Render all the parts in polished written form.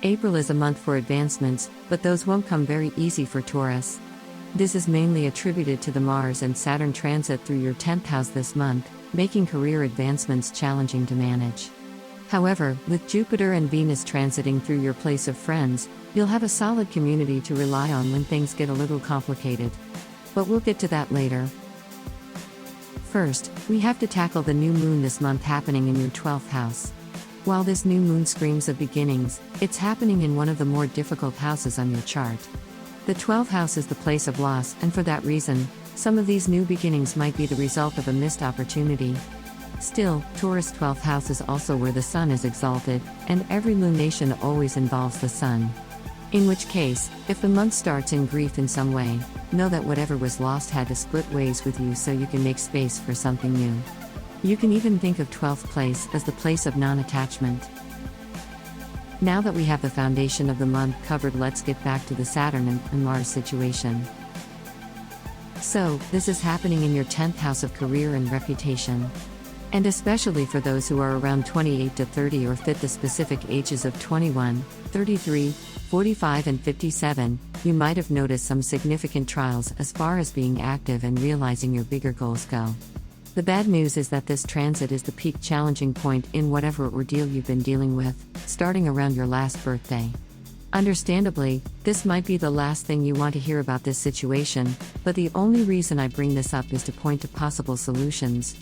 April is a month for advancements, but those won't come very easy for Taurus. This is mainly attributed to the Mars and Saturn transit through your 10th house this month, making career advancements challenging to manage. However, with Jupiter and Venus transiting through your place of friends, you'll have a solid community to rely on when things get a little complicated. But we'll get to that later. First, we have to tackle the new moon this month happening in your 12th house. While this new moon screams of beginnings, it's happening in one of the more difficult houses on your chart. The 12th house is the place of loss, and for that reason, some of these new beginnings might be the result of a missed opportunity. Still, Taurus' 12th house is also where the sun is exalted, and every lunation always involves the sun. In which case, if the month starts in grief in some way, know that whatever was lost had to split ways with you so you can make space for something new. You can even think of 12th place as the place of non-attachment. Now that we have the foundation of the month covered, let's get back to the Saturn and Mars situation. So, this is happening in your 10th house of career and reputation. And especially for those who are around 28 to 30 or fit the specific ages of 21, 33, 45 and 57, you might have noticed some significant trials as far as being active and realizing your bigger goals go. The bad news is that this transit is the peak challenging point in whatever ordeal you've been dealing with, starting around your last birthday. Understandably, this might be the last thing you want to hear about this situation, but the only reason I bring this up is to point to possible solutions.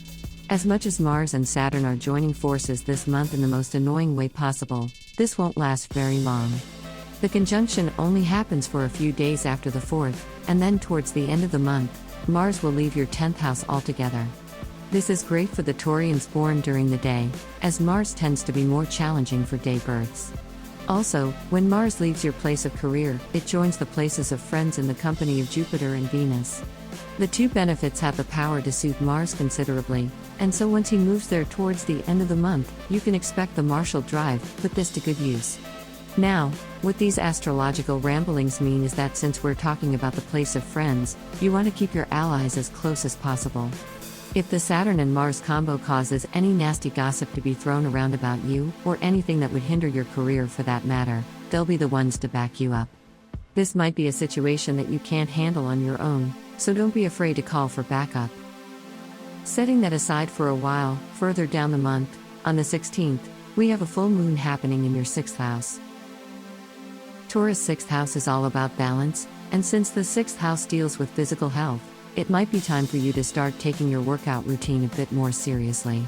As much as Mars and Saturn are joining forces this month in the most annoying way possible, this won't last very long. The conjunction only happens for a few days after the 4th, and then towards the end of the month, Mars will leave your 10th house altogether. This is great for the Taurians born during the day, as Mars tends to be more challenging for day births. Also, when Mars leaves your place of career, it joins the places of friends in the company of Jupiter and Venus. The two benefits have the power to soothe Mars considerably, and so once he moves there towards the end of the month, you can expect the martial drive, put this to good use. Now, what these astrological ramblings mean is that since we're talking about the place of friends, you want to keep your allies as close as possible. If the Saturn and Mars combo causes any nasty gossip to be thrown around about you, or anything that would hinder your career for that matter, they'll be the ones to back you up. This might be a situation that you can't handle on your own, so don't be afraid to call for backup. Setting that aside for a while, further down the month, on the 16th, we have a full moon happening in your 6th house. Taurus' 6th house is all about balance, and since the 6th house deals with physical health, it might be time for you to start taking your workout routine a bit more seriously.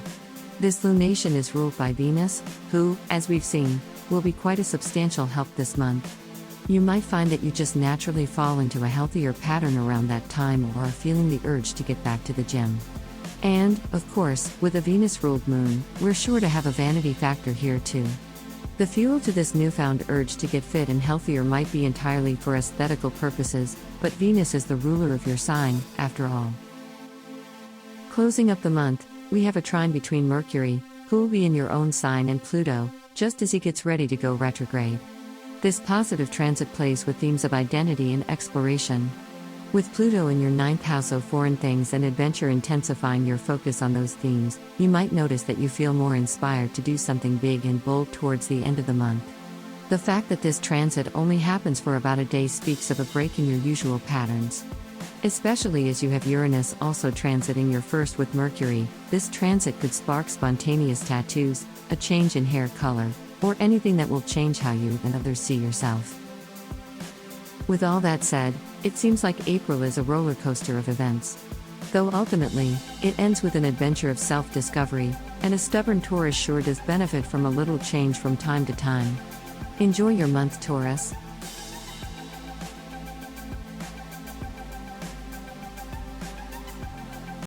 This lunation is ruled by Venus, who, as we've seen, will be quite a substantial help this month. You might find that you just naturally fall into a healthier pattern around that time or are feeling the urge to get back to the gym. And, of course, with a Venus-ruled moon, we're sure to have a vanity factor here too. The fuel to this newfound urge to get fit and healthier might be entirely for aesthetical purposes, but Venus is the ruler of your sign, after all. Closing up the month, we have a trine between Mercury, who will be in your own sign, and Pluto, just as he gets ready to go retrograde. This positive transit plays with themes of identity and exploration. With Pluto in your 9th house of foreign things and adventure intensifying your focus on those themes, you might notice that you feel more inspired to do something big and bold towards the end of the month. The fact that this transit only happens for about a day speaks of a break in your usual patterns. Especially as you have Uranus also transiting your 1st with Mercury, this transit could spark spontaneous tattoos, a change in hair color, or anything that will change how you and others see yourself. With all that said, it seems like April is a roller coaster of events. Though ultimately, it ends with an adventure of self-discovery, and a stubborn Taurus sure does benefit from a little change from time to time. Enjoy your month, Taurus.